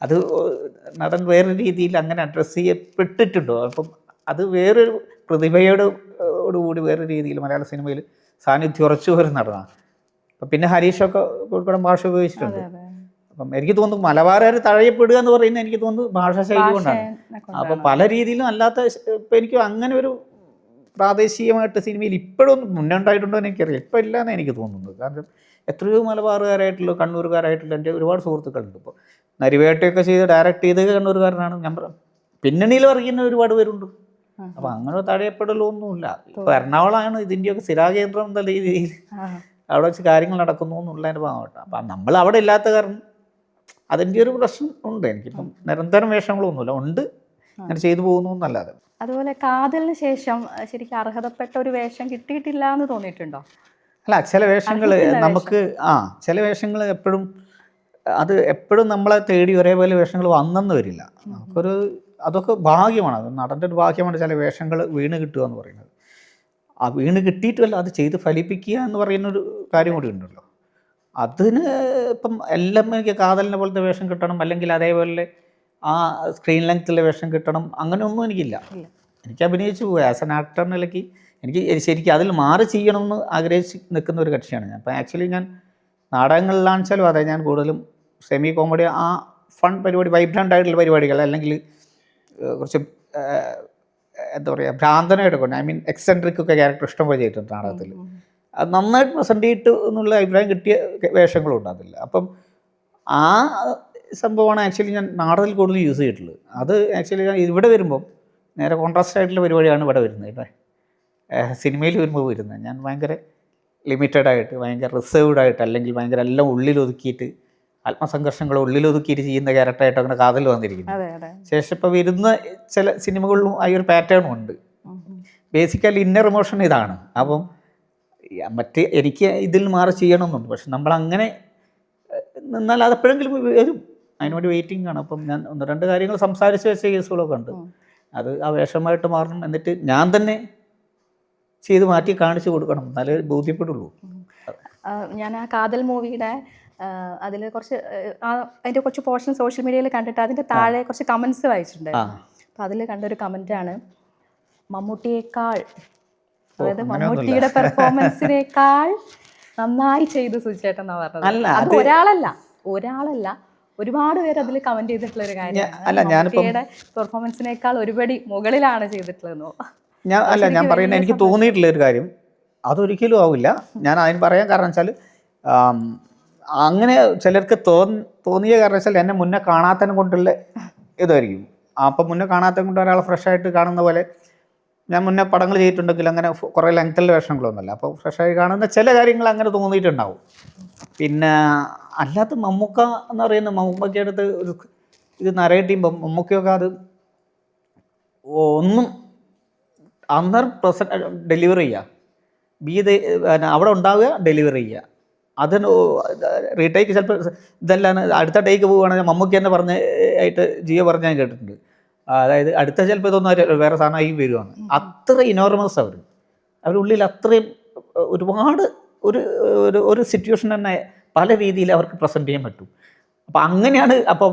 അത് നടൻ വേറൊരു രീതിയിൽ അങ്ങനെ അഡ്രസ്സ് ചെയ്യപ്പെട്ടിട്ടുണ്ടോ. അപ്പം അത് വേറൊരു പ്രതിഭയോടുകൂടി വേറൊരു രീതിയിൽ മലയാള സിനിമയിൽ സാന്നിധ്യം ഉറച്ചു വരുന്ന നടനാണ്. അപ്പം പിന്നെ ഹരീഷൊക്കെ കോഴിക്കോടൻ ഭാഷ ഉപയോഗിച്ചിട്ടുണ്ട്. അപ്പം എനിക്ക് തോന്നുന്നു മലബാറുകാർ തഴയപ്പെടുക എന്ന് പറയുന്നത് എനിക്ക് തോന്നുന്നു ഭാഷാശൈലി കൊണ്ടാണ്. അപ്പം പല രീതിയിലും അല്ലാത്ത ഇപ്പം എനിക്ക് അങ്ങനെ ഒരു പ്രാദേശികമായിട്ട് സിനിമയിൽ ഇപ്പോഴും മുന്നേ ഉണ്ടായിട്ടുണ്ടോ എന്ന് എനിക്കറിയാം. ഇപ്പം ഇല്ലയെന്ന് എനിക്ക് തോന്നുന്നത്. കാരണം എത്രയോ മലബാറുകാരായിട്ടുള്ള കണ്ണൂരുകാരായിട്ടുള്ള എൻ്റെ ഒരുപാട് സുഹൃത്തുക്കളുണ്ട്. ഇപ്പോൾ നരിവേട്ടയൊക്കെ ചെയ്ത് ഡയറക്റ്റ് ചെയ്ത് കണ്ണൂരുകാരനാണ്. ഞാൻ പിന്നണിയിൽ പറയുന്ന ഒരുപാട് പേരുണ്ട്. അപ്പം അങ്ങനെ തഴയപ്പെടലൊന്നുമില്ല. ഇപ്പോൾ എറണാകുളമാണ് ഇതിൻ്റെയൊക്കെ സ്ഥിരാകേന്ദ്രം എന്ന രീതിയിൽ അവിടെ വെച്ച് കാര്യങ്ങൾ നടക്കുന്നു എന്നുള്ളതിൻ്റെ ഭാഗമായിട്ട്. അപ്പം നമ്മൾ അവിടെ ഇല്ലാത്ത കാരണം അതിൻ്റെ ഒരു പ്രശ്നം ഉണ്ട്. എനിക്കിപ്പം നിരന്തരം വേഷങ്ങളൊന്നുമില്ല, ഉണ്ട്, അങ്ങനെ ചെയ്തു പോകുന്നു എന്നല്ലാതെ. അതുപോലെ കാതലിന് ശേഷം ശരിക്കും അർഹതപ്പെട്ട ഒരു വേഷം കിട്ടിയിട്ടില്ല എന്ന് തോന്നിയിട്ടുണ്ടോ? അല്ല, ചില വേഷങ്ങൾ നമുക്ക് ചില വേഷങ്ങൾ എപ്പോഴും അത് എപ്പോഴും നമ്മളെ തേടി ഒരേപോലെ വേഷങ്ങൾ വന്നെന്ന് വരില്ല. നമുക്കൊരു അതൊക്കെ ഭാഗ്യമാണ്, അത് നടൻ്റെ ഒരു ഭാഗ്യമാണ് ചില വേഷങ്ങൾ വീണ് കിട്ടുക എന്ന് പറയുന്നത്. ആ വീണ് കിട്ടിയിട്ടുമല്ല, അത് ചെയ്ത് ഫലിപ്പിക്കുക എന്ന് പറയുന്നൊരു കാര്യം കൂടി ഉണ്ടല്ലോ. അതിന് ഇപ്പം എല്ലാം എനിക്ക് കാതലിനെ പോലത്തെ വേഷം കിട്ടണം, അല്ലെങ്കിൽ അതേപോലെ ആ സ്ക്രീൻ ലെങ്ത്തുള്ള വേഷം കിട്ടണം, അങ്ങനെയൊന്നും എനിക്കില്ല. എനിക്ക് അഭിനയിച്ച് പോവുക ആസ് എൻ ആക്ടർ നിലയ്ക്ക് എനിക്ക് ശരിക്കും അതിൽ മാറി ചെയ്യണമെന്ന് ആഗ്രഹിച്ച് നിൽക്കുന്ന ഒരു കക്ഷിയാണ് ഞാൻ. അപ്പം ആക്ച്വലി ഞാൻ നാടകങ്ങളിലാണെച്ചാലും അതെ, ഞാൻ കൂടുതലും സെമി കോമഡി, ആ ഫൺ പരിപാടി, വൈബ്രൻ്റ് ആയിട്ടുള്ള പരിപാടികൾ, അല്ലെങ്കിൽ കുറച്ച് എന്താ പറയുക ഭ്രാന്തനായിട്ട് കൊണ്ട്, ഐ മീൻ എക്സെൻട്രിക് ഒക്കെ ക്യാരക്ടർ ഇഷ്ടം പോലെ ചെയ്തിട്ടുണ്ട് നാടകത്തിൽ. അത് നന്നായിട്ട് പ്രസൻറ്റ് ചെയ്തിട്ട് എന്നുള്ള അഭിപ്രായം കിട്ടിയ വേഷങ്ങളുണ്ട് അതിൽ. അപ്പം ആ സംഭവമാണ് ആക്ച്വലി ഞാൻ നാടകത്തിൽ കൂടുതൽ യൂസ് ചെയ്തിട്ടുള്ളത്. അത് ആക്ച്വലി ഞാൻ ഇവിടെ വരുമ്പം നേരെ കോൺട്രാസ്റ്റ് ആയിട്ടുള്ള പരിപാടിയാണ് ഇവിടെ വരുന്നത്. ഇവിടെ സിനിമയിൽ വരുമ്പോൾ വരുന്നത് ഞാൻ ഭയങ്കര ലിമിറ്റഡായിട്ട്, ഭയങ്കര റിസേർവ്ഡായിട്ട്, അല്ലെങ്കിൽ ഭയങ്കര എല്ലാം ഉള്ളിലൊതുക്കിയിട്ട്, ആത്മസംഘർഷങ്ങൾ ഉള്ളിലൊതുക്കിയിട്ട് ചെയ്യുന്ന ക്യാരക്ടറായിട്ട് അങ്ങനെ കാതൽ വന്നിരിക്കുന്നത്. ശേഷം ഇപ്പോൾ വരുന്ന ചില സിനിമകളിലും ആ ഒരു പാറ്റേണും ഉണ്ട്. ബേസിക്കലി ഇന്നർ ഇമോഷൻ ഇതാണ്. അപ്പം മറ്റേ എനിക്ക് ഇതിൽ മാറി ചെയ്യണമെന്നുണ്ട്, പക്ഷെ നമ്മളങ്ങനെ നിന്നാൽ അതെപ്പോഴെങ്കിലും വരും, അതിനുവേണ്ടി വെയിറ്റിംഗ് ആണ്. അപ്പം ഞാൻ 1-2 കാര്യങ്ങൾ സംസാരിച്ച് വെച്ച കേസുകളൊക്കെ ഉണ്ട്. അത് ആ വേഷമായിട്ട് മാറണം, എന്നിട്ട് ഞാൻ തന്നെ ചെയ്ത് മാറ്റി കാണിച്ചു കൊടുക്കണം, എന്നാലേ ബോധ്യപ്പെടുള്ളൂ. ഞാൻ ആ കാതൽ മൂവിയുടെ അതിൽ കുറച്ച് അതിൻ്റെ കുറച്ച് പോർഷൻ സോഷ്യൽ മീഡിയയിൽ കണ്ടിട്ട് അതിൻ്റെ താഴെ കുറച്ച് കമൻസ് വായിച്ചിട്ടുണ്ടായിരുന്നു. അപ്പോൾ അതിൽ കണ്ടൊരു കമൻറ്റാണ്, മമ്മൂട്ടിയേക്കാൾ, അതായത് മമ്മൂട്ടിയുടെ പെർഫോമൻസിനേക്കാൾ നന്നായി ചെയ്തു സുചേട്ടൻ എന്നാ പറഞ്ഞത്. അത് ഒരാളല്ല ഒരുപാട് പേര് അതിൽ കമന്റ് ചെയ്തിട്ടുള്ള ഒരു കാര്യമാണ്. മമ്മൂട്ടിയുടെ പെർഫോമൻസിനേക്കാൾ ഒരുപടി മുകളിലാണ് ചെയ്തിട്ടുള്ളതെന്നോ. ഞാൻ പറയുന്നത് എനിക്ക് തോന്നിയിട്ടുള്ള ഒരു കാര്യം അതൊരിക്കലും ആവില്ല. ഞാൻ അതിന് പറയാൻ കാരണം വെച്ചാൽ അങ്ങനെ ചിലർക്ക് തോന്നിയ കാരണം വെച്ചാൽ എന്നെ മുന്നേ കാണാത്തതിനെ കൊണ്ടുള്ള ഇതായിരിക്കും. അപ്പം മുന്നേ കാണാത്തത് കൊണ്ട് ഒരാൾ ഫ്രഷായിട്ട് കാണുന്ന പോലെ ഞാൻ മുന്നേ പടങ്ങൾ ചെയ്തിട്ടുണ്ടെങ്കിൽ അങ്ങനെ കുറേ ലെങ്ത്തുള്ള വേഷങ്ങളൊന്നുമല്ല. അപ്പോൾ ഫ്രഷായി കാണുന്ന ചില കാര്യങ്ങൾ അങ്ങനെ തോന്നിയിട്ടുണ്ടാവും. പിന്നെ അല്ലാത്ത മമ്മൂക്ക എന്ന് പറയുന്ന മമ്മൂക്കയുടെ അടുത്ത് ഒരു ഇത് നരേറ്റ് ചെയ്യുമ്പം മമ്മൂക്കയൊക്കെ അത് ഒന്നും അന്നേരം ഡെലിവർ ചെയ്യുക, അവിടെ ഉണ്ടാവുക, ഡെലിവർ ചെയ്യുക. അതിന് റീടേക്ക് ചിലപ്പോൾ ഇതെല്ലാം അടുത്ത ടേക്ക് പോവുകയാണെങ്കിൽ മമ്മൂക്കി തന്നെ ആയിട്ട് ജിയോ പറഞ്ഞ് ഞാൻ കേട്ടിട്ടുണ്ട്. അതായത് അടുത്ത ചിലപ്പോൾ ഇതൊന്നും വേറെ സാധനമായി വരുവാണ്. അത്ര ഇനോർമസ് അവരുള്ളിൽ അത്രയും ഒരുപാട് ഒരു സിറ്റുവേഷൻ തന്നെ പല രീതിയിൽ അവർക്ക് പ്രസൻറ്റ് ചെയ്യാൻ പറ്റും. അപ്പം അങ്ങനെയാണ്. അപ്പം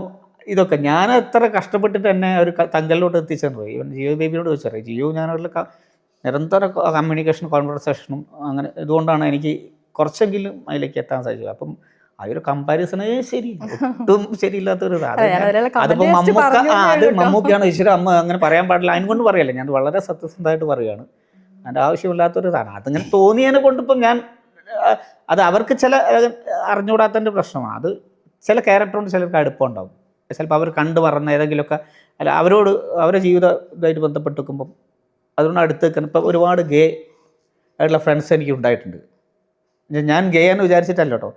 ഇതൊക്കെ ഞാൻ എത്ര കഷ്ടപ്പെട്ടിട്ട് തന്നെ ഒരു തങ്കലിലോട്ട് എത്തിച്ചെന്ന് പോയി. ഇവൻ ജിയോ ബേബിയോട് ചോദിച്ചറിയാം. ജിയോ ഞാനവരുടെ നിരന്തര കമ്മ്യൂണിക്കേഷൻ കോൺവെർസേഷനും അങ്ങനെ ഇതുകൊണ്ടാണ് എനിക്ക് കുറച്ചെങ്കിലും അതിലേക്ക് എത്താൻ സാധിച്ചത്. അപ്പം ആ ഒരു കമ്പാരിസണേ ഒട്ടും ശരിയില്ലാത്തൊരു അതിപ്പോൾ മമ്മൂക്കയാണ് ഈശ്വര അമ്മ അങ്ങനെ പറയാൻ പാടില്ല. അതിനുകൊണ്ട് പറയല്ല, ഞാൻ വളരെ സത്യസന്ധമായിട്ട് പറയുകയാണ്. അതിൻ്റെ ആവശ്യമില്ലാത്തൊരു സാധനം അതിങ്ങനെ തോന്നിയതിനെ കൊണ്ടിപ്പം ഞാൻ അത് അവർക്ക് ചില അറിഞ്ഞുകൂടാത്തതിൻ്റെ പ്രശ്നമാണ്. അത് ചില ക്യാരക്ടറുകൊണ്ട് ചിലർക്ക് അടുപ്പമുണ്ടാകും. ചിലപ്പോൾ അവർ കണ്ടു പറഞ്ഞ ഏതെങ്കിലുമൊക്കെ അല്ല അവരോട് അവരുടെ ജീവിതമായിട്ട് ബന്ധപ്പെട്ട് നിൽക്കുമ്പം അതുകൊണ്ട് അടുത്ത് നിൽക്കണം. ഇപ്പം ഒരുപാട് ഗേ ആയിട്ടുള്ള ഫ്രണ്ട്സ് എനിക്ക് ഉണ്ടായിട്ടുണ്ട്. ഞാൻ ഗേ എന്ന് വിചാരിച്ചിട്ടല്ല കേട്ടോ,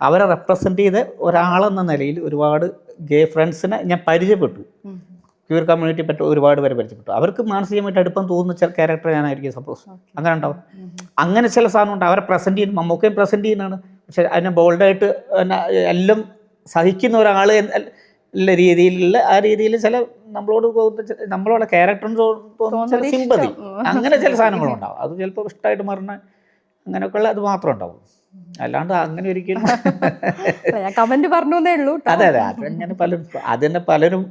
അവരെ റെപ്രസെൻ്റ് ചെയ്ത് ഒരാളെന്ന നിലയിൽ ഒരുപാട് ഗേ ഫ്രണ്ട്സിനെ ഞാൻ പരിചയപ്പെട്ടു. ക്യൂർ കമ്മ്യൂണിറ്റി പറ്റി ഒരുപാട് പേരെ പരിചയപ്പെട്ടു. അവർക്ക് മാനസികമായിട്ട് അടുപ്പം തോന്നുന്ന ചില ക്യാരക്ടർ ഞാനായിരിക്കും സപ്പോസ്. അങ്ങനെ ഉണ്ടാവും. അങ്ങനെ ചില സാധനം ഉണ്ട്. അവരെ പ്രസൻറ്റ് ചെയ്യുന്ന മമ്മൂക്കയും പ്രസൻറ്റ് ചെയ്യുന്നതാണ്. പക്ഷെ അതിനെ ബോൾഡായിട്ട് എല്ലാം സഹിക്കുന്ന ഒരാൾ ഉള്ള രീതിയിലുള്ള ആ രീതിയിൽ ചില നമ്മളോട് ക്യാരക്ടറിന് തോന്നുന്ന ചില സിമ്പതി അങ്ങനെ ചില സാധനങ്ങളുണ്ടാവും. അത് ചിലപ്പോൾ ഇഷ്ടമായിട്ട് മാറുന്ന അങ്ങനെയൊക്കെയുള്ള അത് മാത്രം ഉണ്ടാവും. അല്ലാണ്ട് അങ്ങനെ ഒരിക്കലും കമന്റ് പറഞ്ഞേ ഉള്ളൂ. അതെ അതങ്ങനെ പലരും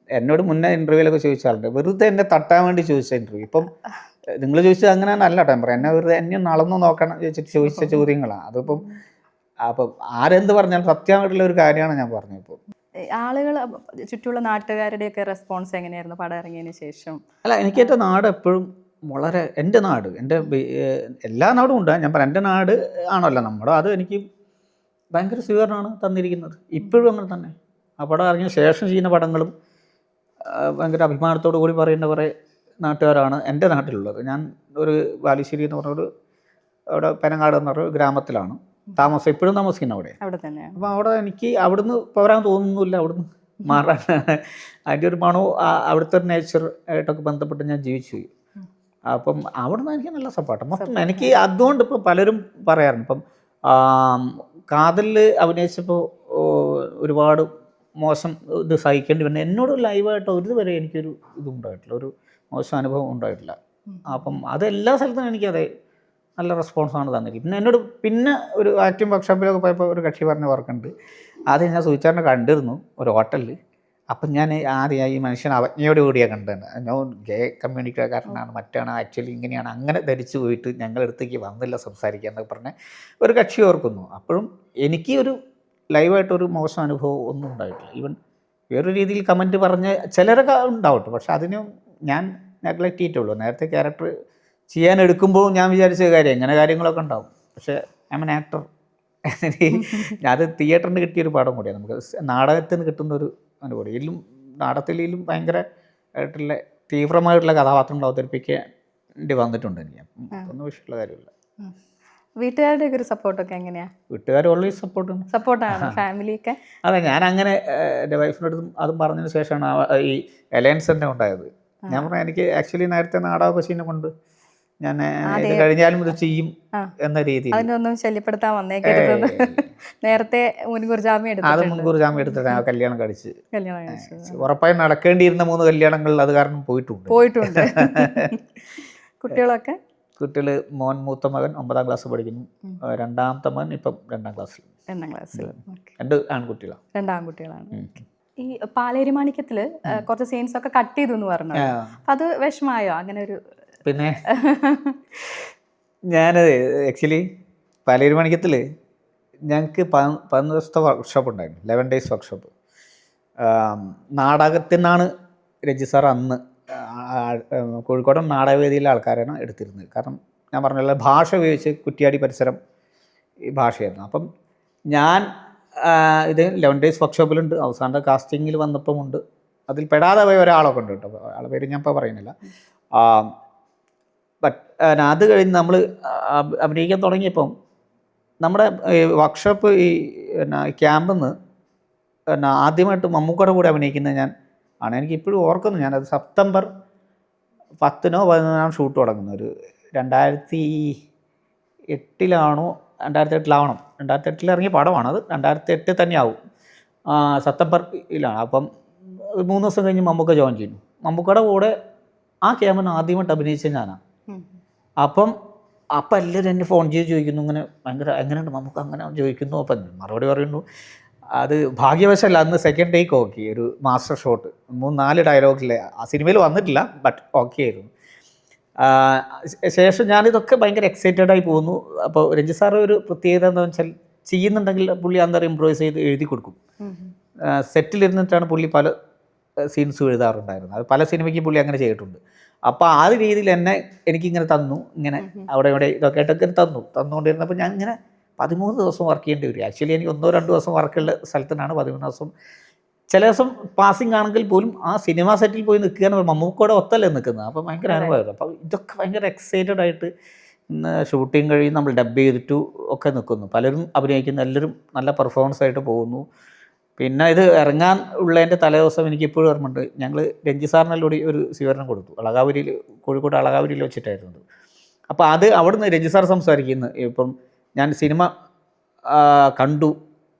എന്നോട് മുന്നേ ഇൻ്റർവ്യൂവിലൊക്കെ ചോദിച്ചാലുണ്ട്. വെറുതെ എന്നെ തട്ടാൻ വേണ്ടി ചോദിച്ച ഇൻ്റർവ്യൂ. ഇപ്പം നിങ്ങൾ ചോദിച്ചത് അങ്ങനെ നല്ല ടൈം പറയാം. എന്നെ വെറുതെ എന്നെ അളന്നു നോക്കണം ചോദിച്ച ചോദ്യങ്ങളാണ്. അതിപ്പം അപ്പം ആരെന്ത് പറഞ്ഞാലും സത്യമായിട്ടുള്ള ഒരു കാര്യമാണ് ഞാൻ പറഞ്ഞത്. ഇപ്പോൾ ആളുകൾ ചുറ്റുമുള്ള നാട്ടുകാരുടെയൊക്കെ റെസ്പോൺസ് എങ്ങനെയായിരുന്നു പടം ഇറങ്ങിയതിന് ശേഷം? അല്ല, എനിക്ക് എൻ്റെ നാട് എപ്പോഴും വളരെ എൻ്റെ നാട് എൻ്റെ എല്ലാ നാടും ഉണ്ട്. ഞാൻ പറയാം എൻ്റെ നാട് ആണല്ലോ നമ്മുടെ, അത് എനിക്ക് ഭയങ്കര സ്വീകരണമാണ് തന്നിരിക്കുന്നത്. ഇപ്പോഴും അങ്ങനെ തന്നെ. ആ പടം ഇറങ്ങിയ ശേഷം ചെയ്യുന്ന പടങ്ങളും ഭയങ്കര അഭിമാനത്തോടു കൂടി പറയുന്ന കുറേ നാട്ടുകാരാണ് എൻ്റെ നാട്ടിലുള്ളത്. ഞാൻ ഒരു ബാലുശ്ശേരി എന്ന് പറഞ്ഞൊരു അവിടെ പനങ്ങാട് എന്ന് പറഞ്ഞൊരു ഗ്രാമത്തിലാണ് താമസം, ഇപ്പോഴും താമസിക്കുന്നത് അവിടെ തന്നെ. അപ്പോൾ അവിടെ എനിക്ക് അവിടുന്ന് പോരാൻ തോന്നുന്നില്ല, അവിടുന്ന് മാറാൻ. അതിൻ്റെ ഒരു മണവും അവിടുത്തെ ഒരു നേച്ചർ ആയിട്ടൊക്കെ ബന്ധപ്പെട്ട് ഞാൻ ജീവിച്ചു. അപ്പം അവിടുന്ന് എനിക്ക് നല്ല സപ്പോർട്ട് മൊത്തം എനിക്ക്. അതുകൊണ്ട് ഇപ്പം പലരും പറയാറുണ്ട് ഇപ്പം കാതലിൽ അഭിനയിച്ചപ്പോൾ ഒരുപാട് മോശം ഇത് സഹിക്കേണ്ടി വരുന്നത്. എന്നോട് ലൈവായിട്ട് ഇതുവരെ എനിക്കൊരു ഇതുണ്ടായിട്ടില്ല, ഒരു മോശം അനുഭവം ഉണ്ടായിട്ടില്ല. അപ്പം അതെല്ലാ സ്ഥലത്തും എനിക്കത് നല്ല റെസ്പോൺസാണ് തന്നിരിക്കുന്നത്. പിന്നെ ഒരു ആക്ടിങ് വർക്ക്ഷോപ്പിലൊക്കെ പോയപ്പോൾ ഒരു കക്ഷി പറഞ്ഞ വർക്കുണ്ട്. ആദ്യം ഞാൻ സുചേട്ടനെ കണ്ടിരുന്നു ഒരു ഹോട്ടലിൽ. അപ്പം ഞാൻ ആദ്യം ഈ മനുഷ്യൻ അവജ്ഞയോട് കൂടിയാണ് കണ്ടത്. ഞാൻ ഗേ കമ്മ്യൂണിറ്റിക്കാരനാണ്, മറ്റാണ്, ആക്ച്വലി ഇങ്ങനെയാണ്, അങ്ങനെ ധരിച്ചു പോയിട്ട് ഞങ്ങളടുത്തേക്ക് വന്നില്ല സംസാരിക്കുക എന്നൊക്കെ പറഞ്ഞ് ഒരു കക്ഷി ഓർക്കുന്നു. അപ്പോഴും എനിക്ക് ഒരു ലൈവായിട്ടൊരു മോശം അനുഭവം ഒന്നും ഉണ്ടായിട്ടില്ല. ഈവൻ വേറൊരു രീതിയിൽ കമൻറ്റ് പറഞ്ഞ് ചിലരൊക്കെ ഉണ്ടാവട്ടെ, പക്ഷെ അതിന് ഞാൻ നെഗ്ലക്റ്റ് ചെയ്തിട്ടുള്ളൂ. നേരത്തെ ക്യാരക്ടർ ചെയ്യാൻ എടുക്കുമ്പോൾ ഞാൻ വിചാരിച്ച കാര്യം ഇങ്ങനെ കാര്യങ്ങളൊക്കെ ഉണ്ടാവും. പക്ഷേ ഐ എം ആൻ ആക്ടർ. അത് തിയേറ്ററിന് കിട്ടിയൊരു പാഠം കൂടിയാണ്. നമുക്ക് നാടകത്തിന് കിട്ടുന്നൊരു അനുഭവം. ഇതിലും നാടകത്തിലും ഭയങ്കര ആയിട്ടുള്ള തീവ്രമായിട്ടുള്ള കഥാപാത്രങ്ങൾ അവതരിപ്പിക്കേണ്ടി വന്നിട്ടുണ്ട് എനിക്ക്. ഒന്നും വിഷയമുള്ള കാര്യമില്ല. വീട്ടുകാരുടെ ഒരു സപ്പോർട്ടൊക്കെ എങ്ങനെയാണ്? വീട്ടുകാർ ഓൾവേസ് സപ്പോർട്ടാണ്, ഫാമിലിയൊക്കെ. അതെ, ഞാൻ അങ്ങനെ എൻ്റെ വൈഫിനടുത്തും അതും പറഞ്ഞതിന് ശേഷമാണ് ഈ അലയൻസ് തന്നെ ഉണ്ടായത്. ഞാൻ പറഞ്ഞാൽ എനിക്ക് ആക്ച്വലി നേരത്തെ നാടകമൊക്കെ ചെയ്യുന്നത് കൊണ്ട് ഞാൻ ഇത് കഴിഞ്ഞാലും ഇത് ചെയ്യും എന്ന രീതിയിൽ. അതിനൊന്നും ശല്യപ്പെടുത്താൻ വന്നേക്കരുത്. നേരത്തെ മുൻകൂർ ജാമ്യം എടുത്തിട്ട് കല്യാണം കഴിച്ച് ഉറപ്പായും നടക്കേണ്ടിയിരുന്ന 3 കല്യാണങ്ങളിൽ അത് കാരണം പോയിട്ടുണ്ട്. കുട്ടികളൊക്കെ? കുട്ടികൾ മൂത്ത മകൻ 9ാം ക്ലാസ് പഠിക്കുന്നു, രണ്ടാമത്തെ മകൻ ഇപ്പം 2ാം ക്ലാസ്സിൽ. 2ാം ക്ലാസ്സിൽ. 2 ആൺകുട്ടികളാണ്. 2 ആൺകുട്ടികളാണ്. ഈ പാലേരി മാണിക്യത്തില് കുറച്ച് സീൻസ് ഒക്കെ കട്ട് ചെയ്തു എന്ന് പറഞ്ഞു. അപ്പൊ അത് വിഷമായോ അങ്ങനെ ഒരു? പിന്നെ ഞാനത് ആക്ച്വലി പാലേരി മണിക്കത്തിൽ ഞങ്ങൾക്ക് 11 ദിവസത്തെ വർക്ക്ഷോപ്പ് ഉണ്ടായിരുന്നു, 11 days വർക്ക്ഷോപ്പ്. നാടകത്തിനാണ് രഞ്ജി സാർ അന്ന് കോഴിക്കോടൻ നാടകവേദിയിലെ ആൾക്കാരാണ് എടുത്തിരുന്നത്. കാരണം ഞാൻ പറഞ്ഞല്ലോ, ഭാഷ ഉപയോഗിച്ച് കുറ്റ്യാടി പരിസരം ഈ ഭാഷയായിരുന്നു. അപ്പം ഞാൻ ഇത് 11 days വർക്ക്ഷോപ്പിലുണ്ട്. അവസാനത്തെ കാസ്റ്റിങ്ങിൽ വന്നപ്പം ഉണ്ട്, അതിൽ പെടാതെ പോയ ഒരാളൊക്കെ ഉണ്ട് കേട്ടോ, ആളെ പേര് ഞാൻ ഇപ്പോൾ പറയുന്നില്ല. ബട്ട് അത് കഴിഞ്ഞ് നമ്മൾ അഭിനയിക്കാൻ തുടങ്ങിയപ്പം നമ്മുടെ വർക്ക്ഷോപ്പ് ഈ ക്യാമ്പിൽ നിന്ന് ആദ്യമായിട്ട് മമ്മൂക്കയുടെ കൂടെ അഭിനയിക്കുന്നത് ഞാൻ ആണ്. എനിക്കിപ്പോഴും ഓർക്കുന്നു, ഞാനത് September 10 or 11 ഷൂട്ട് തുടങ്ങുന്നത്. ഒരു 2008 2008 ഇറങ്ങിയ പടമാണ് അത്. 2008 തന്നെ ആവും, September. അപ്പം 3 ദിവസം കഴിഞ്ഞ് മമ്മൂക്ക ജോയിൻ ചെയ്യുന്നു. മമ്മൂക്കയുടെ കൂടെ ആ ക്യാമ്പിന് ആദ്യമായിട്ട് അഭിനയിച്ച ഞാനാണ്. അപ്പം എല്ലാവരും എന്നെ ഫോൺ ചെയ്ത് ചോദിക്കുന്നു, ഇങ്ങനെ ഭയങ്കര എങ്ങനെയുണ്ട് നമുക്ക് അങ്ങനെ ചോദിക്കുന്നു. അപ്പം മറുപടി പറയുന്നു, അത് ഭാഗ്യവശമല്ല അന്ന് സെക്കൻഡ് ടേക്ക് ഓക്കെ, ഒരു മാസ്റ്റർ ഷോട്ട് 3-4 ഡയലോഗിലെ ആ സിനിമയിൽ വന്നിട്ടില്ല, ബട്ട് ഓക്കെ ആയിരുന്നു. ശേഷം ഞാനിതൊക്കെ ഭയങ്കര എക്സൈറ്റഡായി പോകുന്നു. അപ്പോൾ രഞ്ജി സാറ് ഒരു പ്രത്യേകത എന്താണെന്ന് വെച്ചാൽ, ചെയ്യുന്നുണ്ടെങ്കിൽ പുള്ളി അന്നേരം ഇമ്പ്രൂവൈസ് ചെയ്ത് എഴുതി കൊടുക്കും. സെറ്റിലിരുന്നിട്ടാണ് പുള്ളി പല സീൻസും എഴുതാറുണ്ടായിരുന്നത്. അത് പല സിനിമയ്ക്കും പുള്ളി അങ്ങനെ ചെയ്തിട്ടുണ്ട്. അപ്പോൾ ആ രീതിയിൽ എനിക്കിങ്ങനെ തന്നു, ഇങ്ങനെ അവിടെ ഇവിടെ ഇതൊക്കെ ആയിട്ടൊക്കെ തന്നുകൊണ്ടിരുന്നപ്പോൾ ഞാൻ ഇങ്ങനെ 13 ദിവസം വർക്ക് ചെയ്യേണ്ടി വരും. ആക്ച്വലി എനിക്ക് 1-2 ദിവസം വർക്കുള്ള സ്ഥലത്തിനാണ് 13 ദിവസം. ചില ദിവസം പാസിംഗ് ആണെങ്കിൽ പോലും ആ സിനിമ സെറ്റിൽ പോയി നിൽക്കുകയാണ്, മമ്മൂക്കോടെ ഒത്തല്ലേ നിൽക്കുന്നത്. അപ്പോൾ ഭയങ്കര അനുഭവമായിരുന്നു. അപ്പോൾ ഇതൊക്കെ ഭയങ്കര എക്സൈറ്റഡ് ആയിട്ട് ഷൂട്ടിങ് കഴിയും, നമ്മൾ ഡബ് ചെയ്തിട്ടു ഒക്കെ നിൽക്കുന്നു. പലരും അഭിനയിക്കുന്നു, എല്ലാവരും നല്ല പെർഫോമൻസ് ആയിട്ട് പോകുന്നു. പിന്നെ ഇത് ഇറങ്ങാൻ ഉള്ളതിൻ്റെ തലേദിവസം എനിക്കിപ്പോഴും ഓർമ്മയുണ്ട്, ഞങ്ങൾ രഞ്ജി സാറിനല്ലൂടി ഒരു സ്വീകരണം കൊടുത്തു. അളകാപുരിയിൽ, കോഴിക്കോട് അളകാപുരിയിൽ വെച്ചിട്ടായിരുന്നു. അപ്പോൾ അത് അവിടുന്ന് രഞ്ജി സാർ സംസാരിക്കുന്നു. ഇപ്പം ഞാൻ സിനിമ കണ്ടു,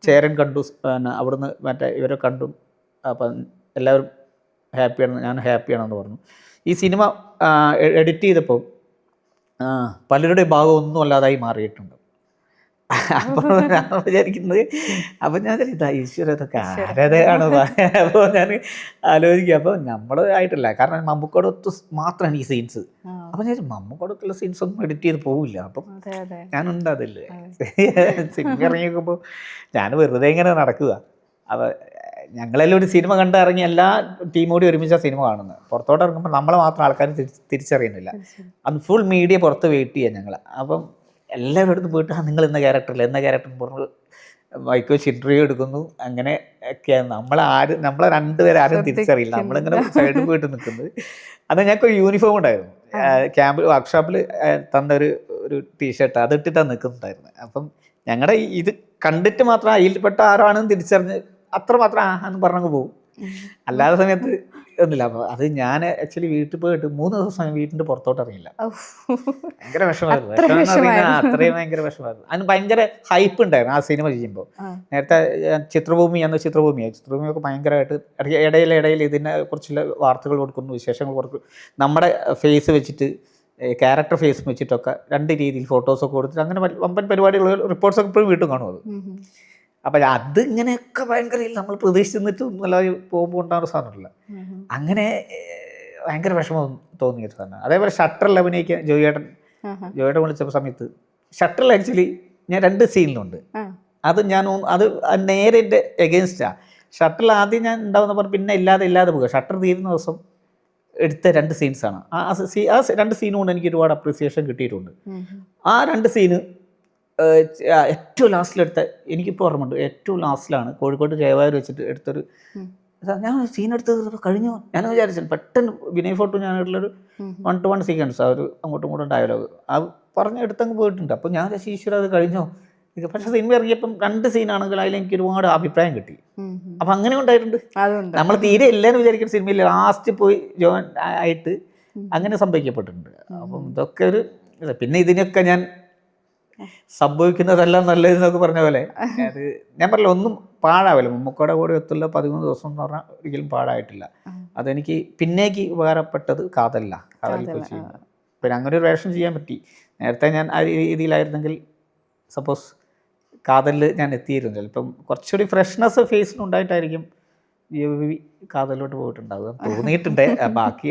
ചേരൻ കണ്ടു, പിന്നെ അവിടുന്ന് മറ്റേ ഇവരെ കണ്ടു, അപ്പം എല്ലാവരും ഹാപ്പിയാണ്, ഞാൻ ഹാപ്പിയാണെന്ന് പറഞ്ഞു. ഈ സിനിമ എഡിറ്റ് ചെയ്തപ്പോൾ പലരുടെ ഭാഗം ഒന്നും അല്ലാതായി മാറിയിട്ടുണ്ട്. അപ്പോൾ ഞാൻ വിചാരിക്കുന്നത്, അപ്പം ഞാൻ ഇതാ ഈശ്വര ഇതൊക്കെ ആരതാണ്. അപ്പോൾ ഞാൻ ആലോചിക്കുക, അപ്പോൾ നമ്മൾ ആയിട്ടില്ല, കാരണം മമ്മൂക്കോടൊത്ത് മാത്രമാണ് ഈ സീൻസ്. അപ്പം ഞാൻ മമ്മൂക്കോടൊത്തുള്ള സീൻസ് ഒന്നും എഡിറ്റ് ചെയ്ത് പോവില്ല. അപ്പം ഞാനുണ്ട് അതില്ലേ. സിനിമ ഇറങ്ങിയേക്കുമ്പോൾ ഞാൻ വെറുതെ ഇങ്ങനെ നടക്കുക. അപ്പോൾ ഞങ്ങളെല്ലാം ഒരു സിനിമ കണ്ടിറങ്ങി എല്ലാ ടീമോടി ഒരുമിച്ചാണ് സിനിമ കാണുന്നത്. പുറത്തോട്ട് ഇറങ്ങുമ്പോൾ നമ്മളെ മാത്രം ആൾക്കാർ തിരിച്ചറിയുന്നില്ല. അന്ന് ഫുൾ മീഡിയ പുറത്ത് വെയിറ്റ് ചെയ്യാം ഞങ്ങൾ. അപ്പം എല്ലാവരും അടുത്ത് പോയിട്ട് നിങ്ങൾ എന്ന ക്യാരക്ടറിൽ പറഞ്ഞ് മൈക്ക് വെച്ച് ഇൻ്റർവ്യൂ എടുക്കുന്നു. അങ്ങനെ ഒക്കെയാണ് നമ്മളെ രണ്ടുപേരെ ആരും തിരിച്ചറിയില്ല. നമ്മളിങ്ങനെ സൈഡിൽ പോയിട്ട് നിൽക്കുന്നത്. അത് ഞങ്ങൾക്കൊരു യൂണിഫോം ഉണ്ടായിരുന്നു, ക്യാമ്പിൽ വർക്ക്ഷോപ്പിൽ തന്ന ഒരു ടീഷർട്ട്, അതിട്ടിട്ടാണ് നിൽക്കുന്നുണ്ടായിരുന്നത്. അപ്പം ഞങ്ങളുടെ ഇത് കണ്ടിട്ട് മാത്രം അതിൽപ്പെട്ട ആരാണെന്ന് തിരിച്ചറിഞ്ഞ് അത്രമാത്രം എന്ന് പറഞ്ഞങ്ങ് പോകും. അല്ലാത്ത സമയത്ത് ഒന്നുമില്ല. അപ്പോൾ അത് ഞാൻ ആക്ച്വലി വീട്ടിൽ പോയിട്ട് 3 ദിവസം വീട്ടിൻ്റെ പുറത്തോട്ട് ഇറങ്ങിയില്ല. ഭയങ്കര വിഷമമായിരുന്നു. അത്രയും ഭയങ്കര വിഷമമായിരുന്നു. അതിന് ഭയങ്കര ഹൈപ്പ് ഉണ്ടായിരുന്നു ആ സിനിമ ചെയ്യുമ്പോൾ. നേരത്തെ ചിത്രഭൂമിയൊക്കെ ഭയങ്കരമായിട്ട് ഇടയിൽ ഇതിനെ കുറിച്ചുള്ള വാർത്തകൾ കൊടുക്കുന്നു, വിശേഷങ്ങൾ കൊടുക്കും. നമ്മുടെ ഫേസ് വെച്ചിട്ട്, ക്യാരക്ടർ ഫേസ് വെച്ചിട്ടൊക്കെ 2 രീതിയിൽ ഫോട്ടോസൊക്കെ കൊടുത്തിട്ട് അങ്ങനെ വമ്പൻ പരിപാടികൾ, റിപ്പോർട്ട്സൊക്കെ ഇപ്പോഴും വീട്ടും കാണും അത്. അപ്പം അത് ഇങ്ങനെയൊക്കെ ഭയങ്കര നമ്മൾ പ്രതീക്ഷിച്ച് നിന്നിട്ട് നല്ല പോകുമ്പോൾ ഉണ്ടാകുന്ന സാധനമില്ല. അങ്ങനെ ഭയങ്കര വിഷമം തോന്നിയൊരു സാധനം. അതേപോലെ ഷട്ടറിൽ അഭിനയിക്കാൻ ജോയിയേട്ടൻ വിളിച്ച സമയത്ത്, ഷട്ടറിൽ ആക്ച്വലി ഞാൻ 2 സീനിലുണ്ട്. അത് നേരെ എൻ്റെ എഗെയിൻസ്റ്റാണ്. ഷട്ടറിൽ ആദ്യം ഞാൻ ഉണ്ടാവുന്ന പറഞ്ഞു, പിന്നെ ഇല്ലാതെ പോകുക. ഷട്ടർ തീരുന്ന ദിവസം എടുത്ത 2 സീൻസാണ്. ആ 2 സീനും കൊണ്ട് എനിക്ക് ഒരുപാട് അപ്രീസിയേഷൻ കിട്ടിയിട്ടുണ്ട്. ആ 2 സീന് ഏറ്റവും ലാസ്റ്റിലെടുത്ത, എനിക്കിപ്പോൾ ഓർമ്മയുണ്ട്, ഏറ്റവും ലാസ്റ്റിലാണ് കോഴിക്കോട് ജയവായൂർ വെച്ചിട്ട് എടുത്തൊരു, ഞാൻ സീൻ എടുത്തത് കഴിഞ്ഞു ഞാൻ വിചാരിച്ചു. പെട്ടെന്ന് വിനയ് ഫോട്ടോ ഞാനായിട്ടുള്ളൊരു 1-to-1 സീക്വൻസ്, ആ ഒരു അങ്ങോട്ടും ഇങ്ങോട്ടും ഡയലോഗ് അത് എടുത്തങ്ങ് പോയിട്ടുണ്ട്. അപ്പോൾ ഞാൻ ഈശ്വര അത് കഴിഞ്ഞോ. പക്ഷേ സിനിമ ഇറങ്ങിയപ്പം 2 സീനാണെങ്കിൽ അതിൽ എനിക്ക് ഒരുപാട് അഭിപ്രായം കിട്ടി. അപ്പം അങ്ങനെ ഉണ്ടായിട്ടുണ്ട്. നമ്മൾ തീരെ ഇല്ലെന്ന് വിചാരിക്കുന്ന സിനിമയിൽ ലാസ്റ്റ് പോയി ജോയിൻ ആയിട്ട് അങ്ങനെ സംഭവിക്കപ്പെട്ടിട്ടുണ്ട്. അപ്പം ഇതൊക്കെ ഒരു പിന്നെ ഇതിനൊക്കെ ഞാൻ സംഭവിക്കുന്നതെല്ലാം നല്ലതെന്നൊക്കെ പറഞ്ഞ പോലെ അത് ഞാൻ പറഞ്ഞില്ല, ഒന്നും പാഴാവില്ല. മമ്മൂക്കയുടെ കൂടെ ഒത്തുള്ള 13 ദിവസം എന്ന് പറഞ്ഞാൽ ഒരിക്കലും പാഴായിട്ടില്ല. അതെനിക്ക് പിന്നേക്ക് ഉപകാരപ്പെട്ടത് കാതൽ ചെയ്യുന്നത്. പിന്നെ അങ്ങനെ ഒരു വേഷം ചെയ്യാൻ പറ്റി. നേരത്തെ ഞാൻ ആ രീതിയിലായിരുന്നെങ്കിൽ സപ്പോസ് കാതലിൽ ഞാൻ എത്തിയിരുന്നു. ചിലപ്പം കുറച്ചുകൂടി ഫ്രഷ്നെസ് ഫേസിനുണ്ടായിട്ടായിരിക്കും കാതലോട്ട് പോയിട്ടുണ്ടാകും തോന്നിയിട്ടുണ്ട്. ബാക്കി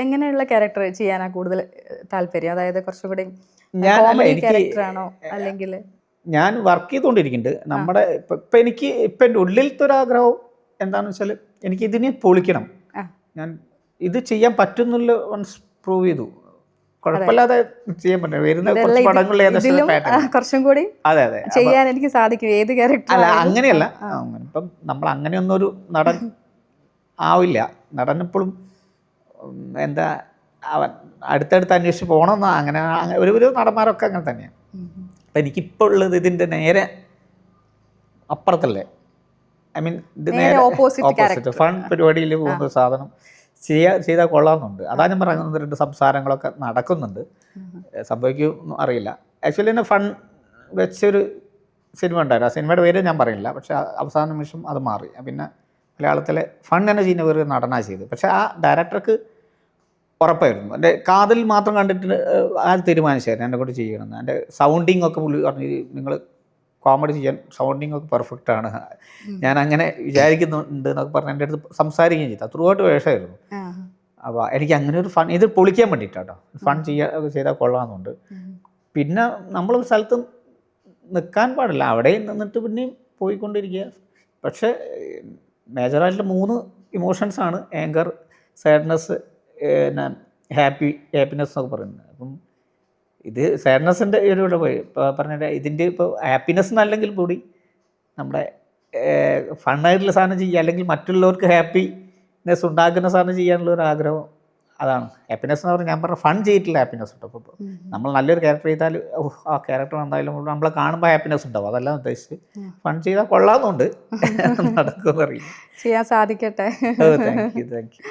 എങ്ങനെയുള്ള ക്യാരക്ടർ ചെയ്യാനാ കൂടുതൽ താല്പര്യം? അതായത് കുറച്ചും കൂടി ക്യാരക്ടറാണോ അല്ലെങ്കിൽ? ഞാൻ വർക്ക് ചെയ്തുകൊണ്ടിരിക്കുന്നുണ്ട്. നമ്മുടെ ഇപ്പം ഇപ്പം എൻ്റെ ഉള്ളിലത്തെ ഒരു ആഗ്രഹം എന്താണെന്ന് വെച്ചാൽ എനിക്ക് ഇതിനെ പൊളിക്കണം. ഞാൻ ഇത് ചെയ്യാൻ പറ്റുന്നുള്ള വൺസ് പ്രൂവ് ചെയ്തു, കുഴപ്പമില്ലാതെ ചെയ്യാൻ പറ്റും. വരുന്ന കുറച്ച് പടങ്ങളിൽ കുറച്ചും കൂടി അതെ അതെ ചെയ്യാൻ എനിക്ക് സാധിക്കും ഏത് ക്യാരക്ടർ. അല്ല അങ്ങനെയല്ല, ഇപ്പം നമ്മൾ അങ്ങനെയൊന്നും ഒരു നടൻ ആവില്ല. നടനെപ്പോഴും എന്താ അവൻ അടുത്തടുത്ത് അന്വേഷിച്ച് പോകണമെന്ന് അങ്ങനെ ഒരു നടന്മാരൊക്കെ അങ്ങനെ തന്നെയാണ്. അപ്പം എനിക്കിപ്പോൾ ഉള്ളത് ഇതിൻ്റെ നേരെ അപ്പുറത്തല്ലേ, ഐ മീൻ ഇത് നേരെ ഓപ്പോസിറ്റ് ഫൺ പരിപാടിയിൽ പോകുന്ന സാധനം ചെയ്താൽ കൊള്ളാമെന്നുണ്ട്. അതാ ഞാൻ പറയുന്നത്. 2 സംസാരങ്ങളൊക്കെ നടക്കുന്നുണ്ട്, സംഭവിക്കുമെന്നും അറിയില്ല. ആക്ച്വലി എന്നെ ഫൺ വെച്ചൊരു സിനിമ ഉണ്ടായിരുന്നു. ആ സിനിമയുടെ പേര് ഞാൻ പറയില്ല, പക്ഷേ അവസാന നിമിഷം അത് മാറി. പിന്നെ മലയാളത്തിലെ ഫൺ എന്നെ ചെയ്യുന്ന ഒരു നടനാണ് ചെയ്തത്. പക്ഷേ ആ ഡയറക്ടർക്ക് ഉറപ്പായിരുന്നു. എൻ്റെ കാതിൽ മാത്രം കണ്ടിട്ട് ആ തീരുമാനിച്ചായിരുന്നു എന്നെ കൊണ്ട് ചെയ്യണമെന്ന്. എൻ്റെ സൗണ്ടിങ് ഒക്കെ പുള്ളി പറഞ്ഞു, നിങ്ങൾ കോമഡി ചെയ്യാൻ സൗണ്ടിങ് ഒക്കെ പെർഫെക്റ്റ് ആണ്, ഞാൻ അങ്ങനെ വിചാരിക്കുന്നുണ്ട് എന്നൊക്കെ പറഞ്ഞ് എൻ്റെ അടുത്ത് സംസാരിക്കുകയും ചെയ്തു. ത്രൂ ഔട്ട് വേഷമായിരുന്നു. അപ്പോൾ എനിക്ക് അങ്ങനെ ഒരു ഫൺ ഇത് പൊളിക്കാൻ വേണ്ടിയിട്ടാട്ടോ, ഫൺ ചെയ്താൽ കൊള്ളാമെന്നുണ്ട്. പിന്നെ നമ്മളൊരു സ്ഥലത്ത് നിൽക്കാൻ പാടില്ല, അവിടെ നിന്നിട്ട് പിന്നെയും പോയിക്കൊണ്ടിരിക്കുക. പക്ഷേ മേജറായിട്ടുള്ള 3 ഇമോഷൻസാണ്: ആങ്കർ, സാഡ്നെസ്, ഹാപ്പിനെസ് എന്നൊക്കെ പറയുന്നത്. അപ്പം ഇത് സാഡ്നെസ്സിൻ്റെ ഇതിലൂടെ പോയി ഇപ്പോൾ പറഞ്ഞ ഇതിൻ്റെ ഇപ്പോൾ ഹാപ്പിനെസ് എന്നല്ലെങ്കിൽ കൂടി നമ്മുടെ ഫണ്ണായിട്ടുള്ള സാധനം ചെയ്യുക, അല്ലെങ്കിൽ മറ്റുള്ളവർക്ക് ഹാപ്പിനെസ് ഉണ്ടാക്കുന്ന സാധനം ചെയ്യാനുള്ള ഒരു ആഗ്രഹം, അതാണ് ഹാപ്പിനെസ് എന്ന് പറഞ്ഞാൽ. ഞാൻ പറഞ്ഞ ഫൺ ചെയ്തിട്ടുള്ള ഹാപ്പിനെസ് ഉണ്ട്. അപ്പോൾ നമ്മൾ നല്ലൊരു ക്യാരക്ടർ ചെയ്താൽ ആ ക്യാരക്ടർ എന്തായാലും നമ്മളെ കാണുമ്പോൾ ഹാപ്പിനെസ് ഉണ്ടാവും, അതെല്ലാം ഉദ്ദേശിച്ച്. ഫൺ ചെയ്താൽ കൊള്ളാമെന്നുണ്ട്, നടക്കുമെന്ന് അറിയില്ല. ചെയ്യാൻ സാധിക്കട്ടെ. Thank you.